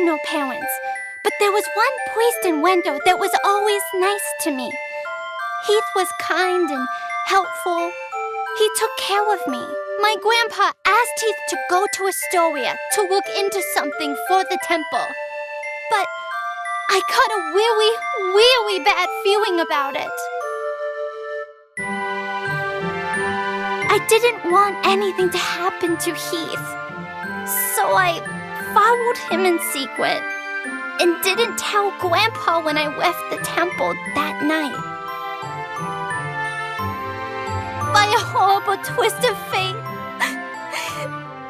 no parents, but there was one priest in Wendo that was always nice to me. Heath was kind and helpful. He took care of me. My grandpa asked Heath to go to Astoria to look into something for the temple. But I got a really, really bad feeling about it. I didn't want anything to happen to Heath, so I followed him in secret and didn't tell Grandpa when I left the temple that night. By a horrible twist of fate,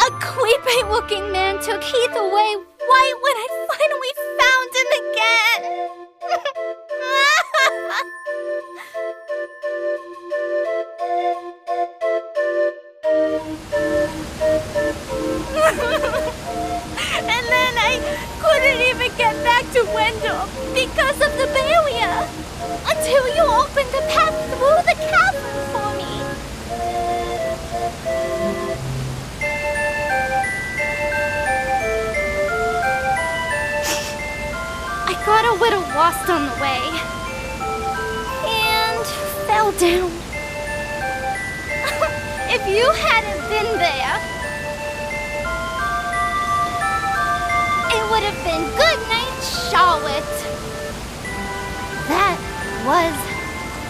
a creepy-looking man took Heath away right when I finally found him again. And then I couldn't even get back to Wendell because of the barrier until you opened the path through the cavern for me. I got a little lost on the way and fell down. If you hadn't been there, it would have been good night, Charlotte. That was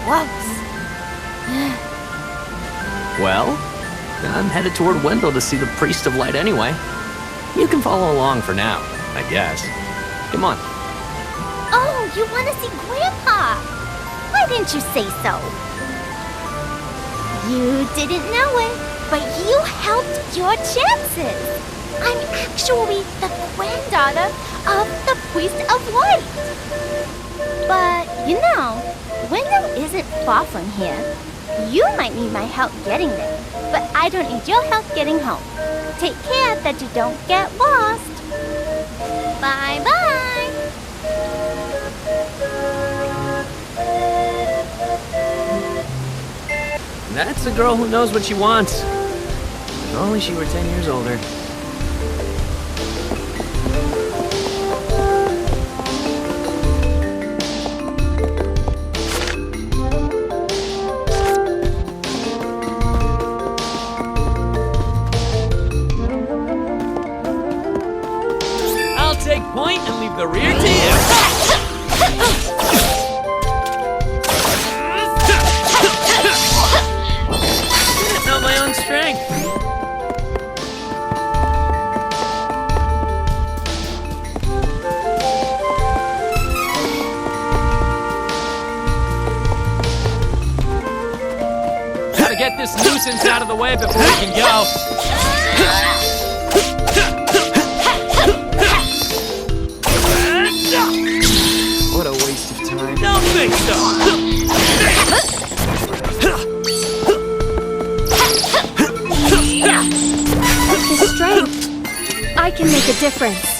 close. Well, I'm headed toward Wendell to see the Priest of Light anyway. You can follow along for now, I guess. Come on. Oh, you want to see Grandpa? Why didn't you say so? You didn't know it, but you helped your chances. I'm actually the granddaughter of the Priest of Light. But, you know, Wendell isn't far from here. You might need my help getting there, but I don't need your help getting home. Take care that you don't get lost. Bye-bye. That's a girl who knows what she wants. If only she were 10 years older. I'll take point and leave the rear to you. Not my own strength. Gotta get this nuisance out of the way before we can go. What a waste of time. Don't think so. With the strength, I can make a difference.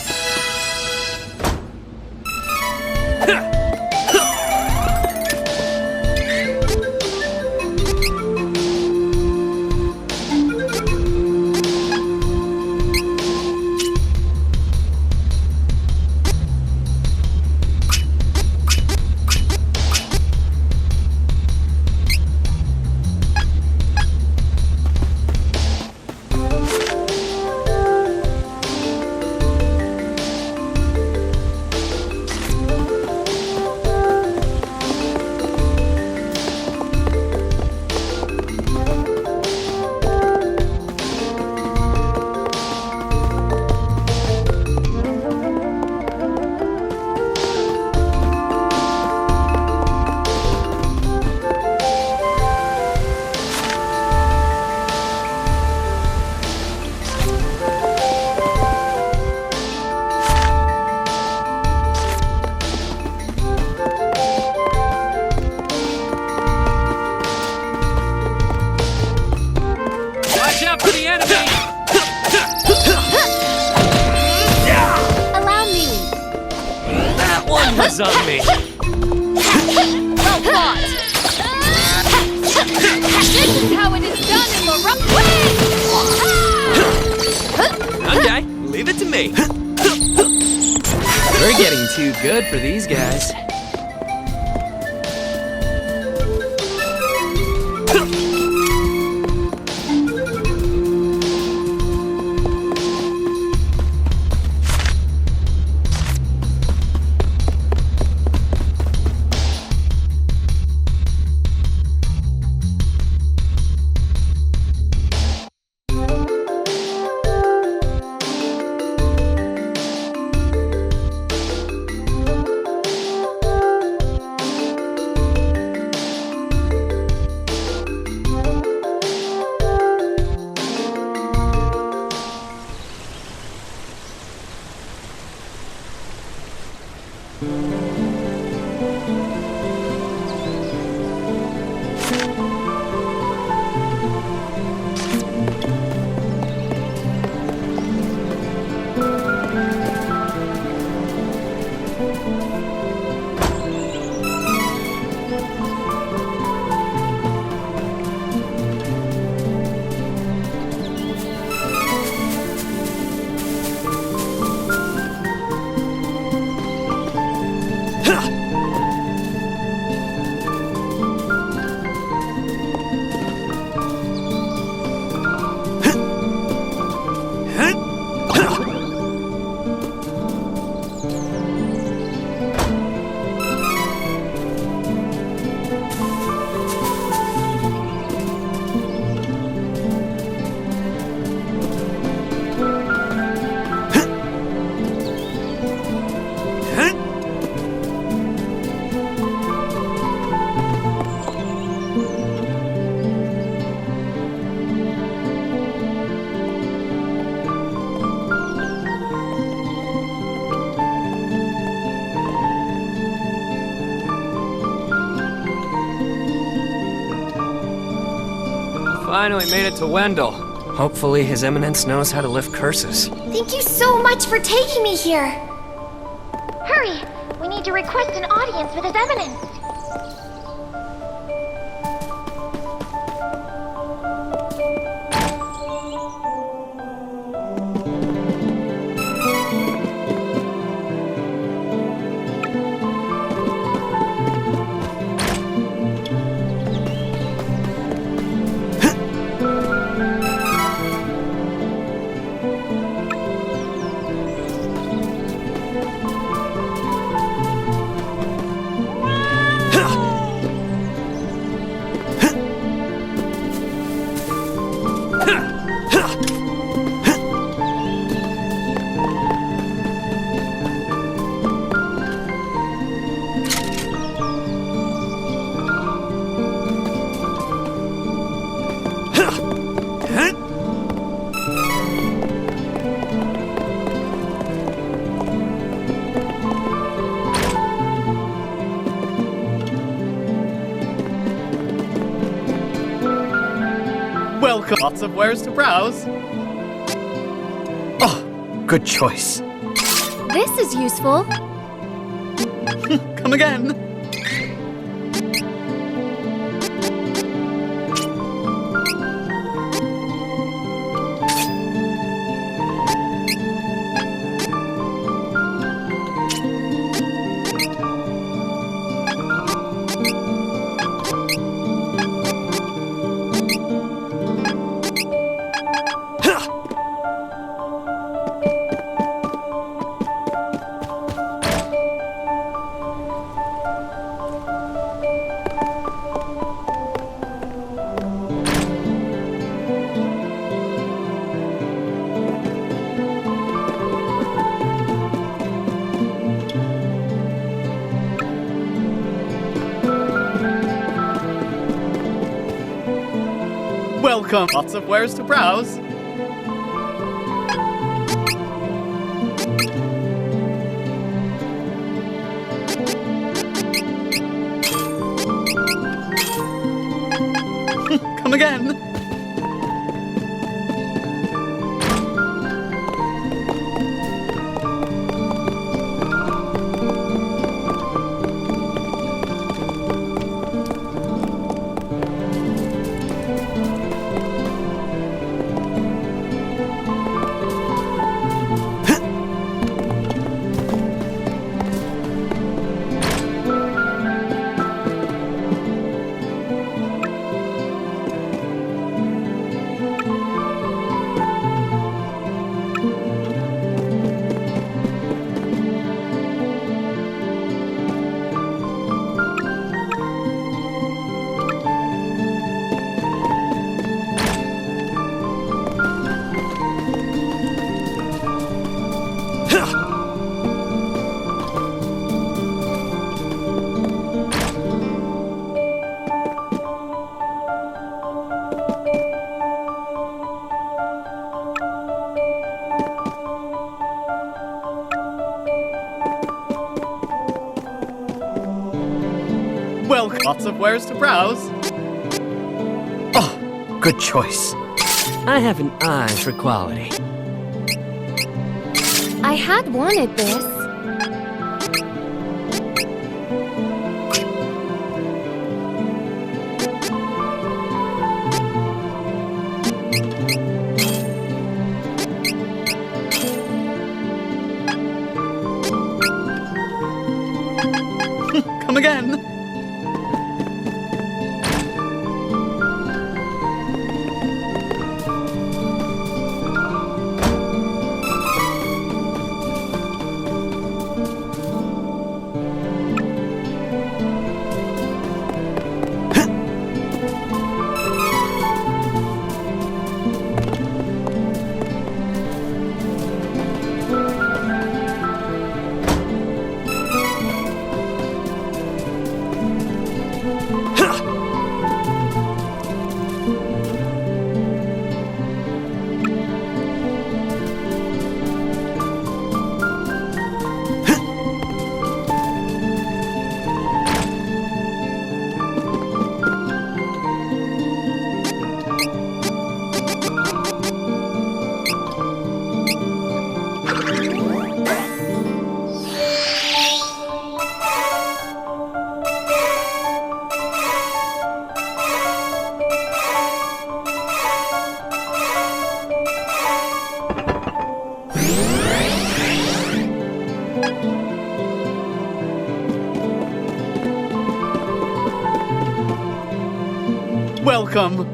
Was on me. This is how it is done in Morocco. Okay, leave it to me. Getting too good for these guys. Finally made it to Wendell. Hopefully His Eminence knows how to lift curses. Thank you so much for taking me here. Hurry! We need to request an audience with His Eminence. Welcome. Lots of wares to browse. Oh, good choice. This is useful. Come again. Welcome. Lots of wares to browse. Come again. Welcome. Lots of wares to browse. Oh, good choice. I have an eye for quality. I had wanted this. Come again. Welcome.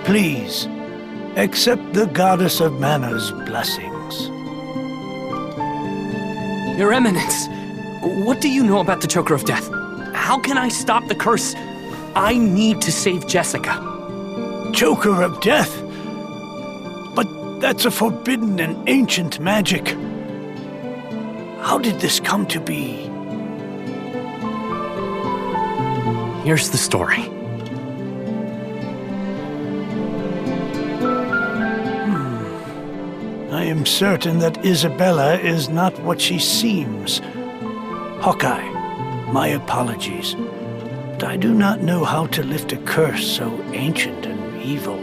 Please, accept the Goddess of Mana's blessings. Your Eminence, what do you know about the Choker of Death? How can I stop the curse? I need to save Jessica. Choker of Death? But that's a forbidden and ancient magic. How did this come to be? Here's the story. I am certain that Isabella is not what she seems. Hawkeye, my apologies. But I do not know how to lift a curse so ancient and evil.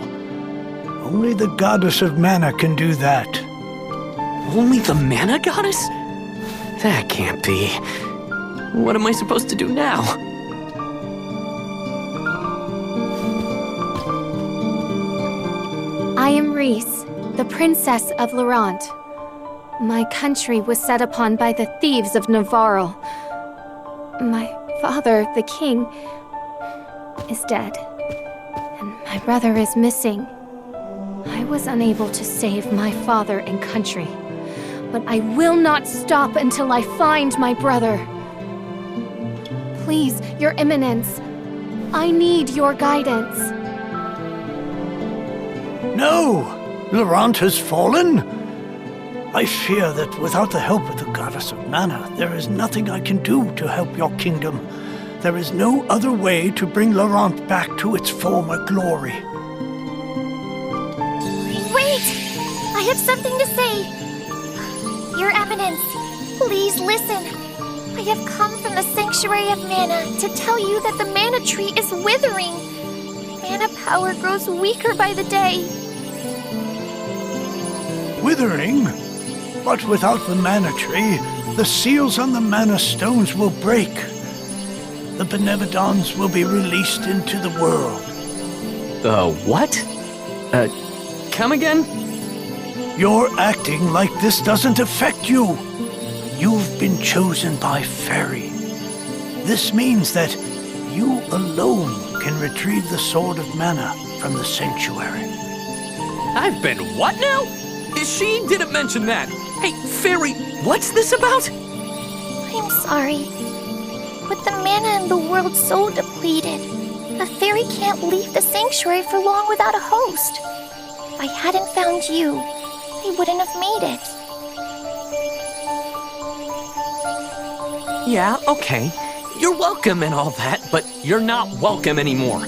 Only the Goddess of Mana can do that. Only the Mana Goddess? That can't be. What am I supposed to do now? I am Reese, the Princess of Laurent. My country was set upon by the thieves of Navarro. My father, the king, is dead, and my brother is missing. I was unable to save my father and country, but I will not stop until I find my brother. Please, Your Eminence, I need your guidance. No! Laurent has fallen? I fear that without the help of the Goddess of Mana, there is nothing I can do to help your kingdom. There is no other way to bring Laurent back to its former glory. Wait! I have something to say. Your Eminence, please listen. I have come from the Sanctuary of Mana to tell you that the Mana Tree is withering. Mana power grows weaker by the day. Withering? But without the Mana Tree, the seals on the Mana Stones will break. The Benevodons will be released into the world. What? Come again? You're acting like this doesn't affect you. You've been chosen by Fairy. This means that you alone can retrieve the Sword of Mana from the Sanctuary. I've been what now? She didn't mention that. Hey, Fairy, what's this about? I'm sorry. With the mana in the world so depleted, a fairy can't leave the sanctuary for long without a host. If I hadn't found you, I wouldn't have made it. Yeah, okay. You're welcome and all that, but you're not welcome anymore.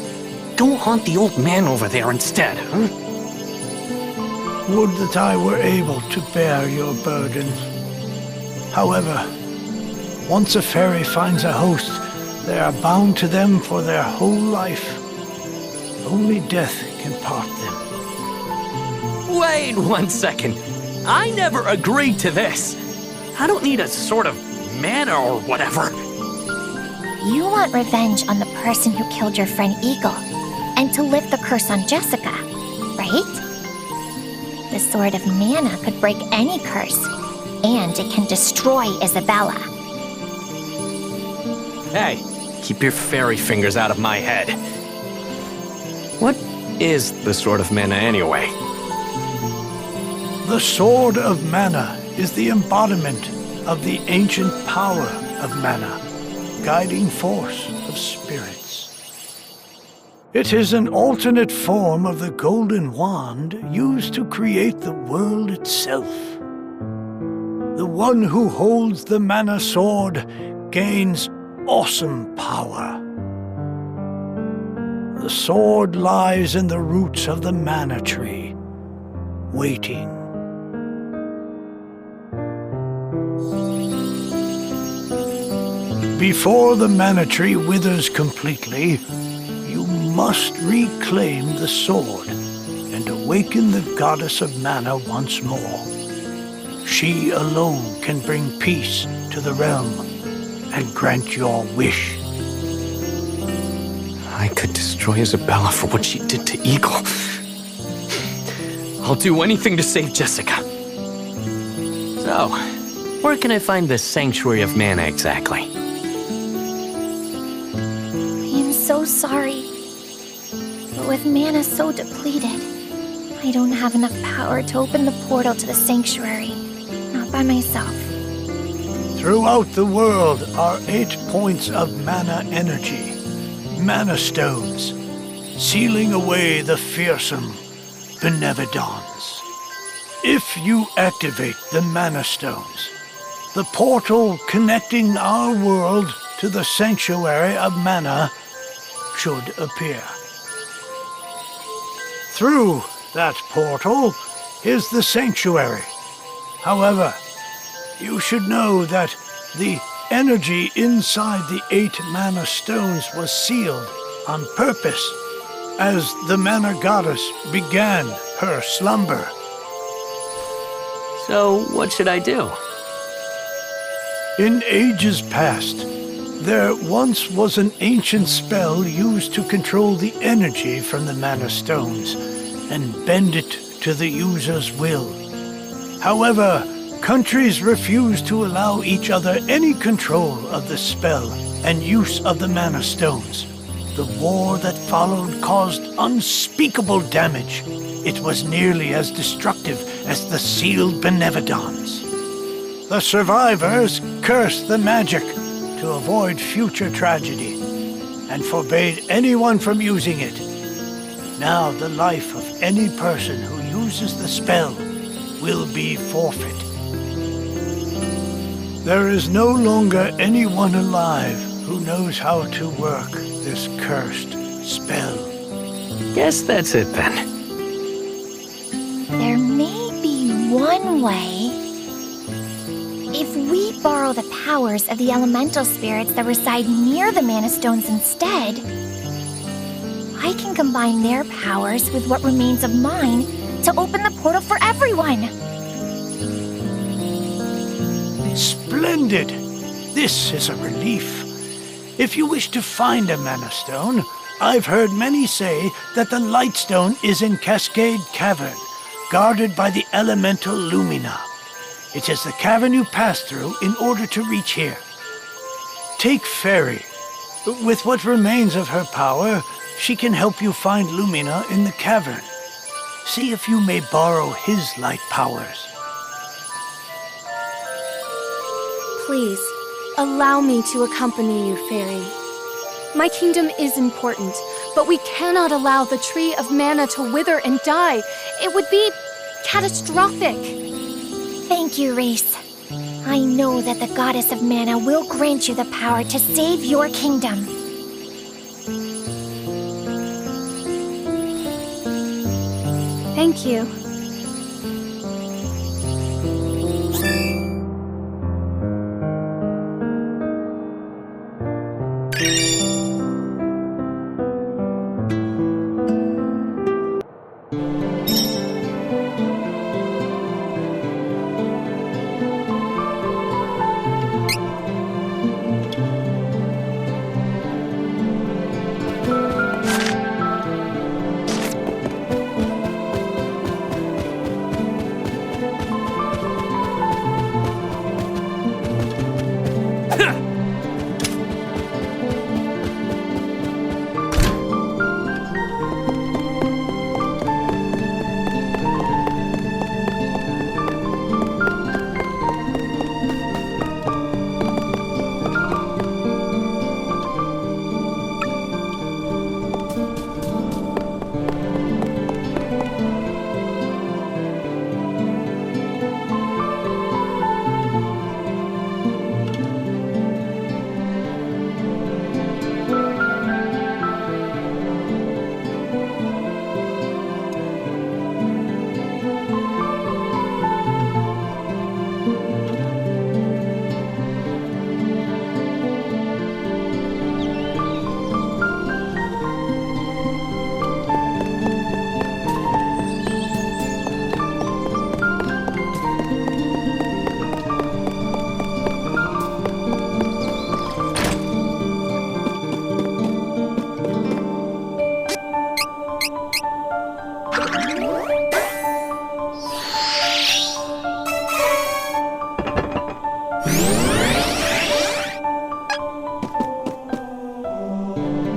Go haunt the old man over there instead, huh? Would that I were able to bear your burden. However, once a fairy finds a host, they are bound to them for their whole life. Only death can part them. Wait 1 second. I never agreed to this. I don't need a sort of mana or whatever. You want revenge on the person who killed your friend Eagle, and to lift the curse on Jessica, right? The Sword of Mana could break any curse, and it can destroy Isabella. Hey, keep your fairy fingers out of my head. What is the Sword of Mana anyway? The Sword of Mana is the embodiment of the ancient power of Mana, guiding force of spirits. It is an alternate form of the Golden Wand used to create the world itself. The one who holds the Mana Sword gains awesome power. The sword lies in the roots of the Mana Tree, waiting. Before the Mana Tree withers completely, you must reclaim the sword and awaken the Goddess of Mana once more. She alone can bring peace to the realm and grant your wish. I could destroy Isabella for what she did to Eagle. I'll do anything to save Jessica. So, where can I find the Sanctuary of Mana exactly? I am so sorry. But with mana so depleted, I don't have enough power to open the portal to the sanctuary. Not by myself. Throughout the world are 8 points of mana energy, mana stones, sealing away the fearsome Benevodons. If you activate the mana stones, the portal connecting our world to the sanctuary of mana should appear. Through that portal is the sanctuary. However, you should know that the energy inside the 8 mana stones was sealed on purpose as the mana goddess began her slumber. So, what should I do? In ages past, there once was an ancient spell used to control the energy from the mana stones and bend it to the user's will. However, countries refused to allow each other any control of the spell and use of the mana stones. The war that followed caused unspeakable damage. It was nearly as destructive as the sealed Benevodons. The survivors cursed the magic to avoid future tragedy and forbade anyone from using it. Now the life of any person who uses the spell will be forfeit. There is no longer anyone alive who knows how to work this cursed spell. Guess that's it then. There may be one way. If we borrow the powers of the elemental spirits that reside near the mana stones instead, I can combine their powers with what remains of mine to open the portal for everyone. Splendid! This is a relief. If you wish to find a mana stone, I've heard many say that the Lightstone is in Cascade Cavern, guarded by the elemental Lumina. It is the cavern you pass through in order to reach here. Take Fairy. With what remains of her power, she can help you find Lumina in the cavern. See if you may borrow his light powers. Please, allow me to accompany you, Fairy. My kingdom is important, but we cannot allow the Tree of Mana to wither and die. It would be catastrophic. Thank you, Reese. I know that the Goddess of Mana will grant you the power to save your kingdom. Thank you.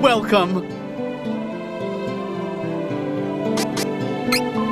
Welcome. Bye.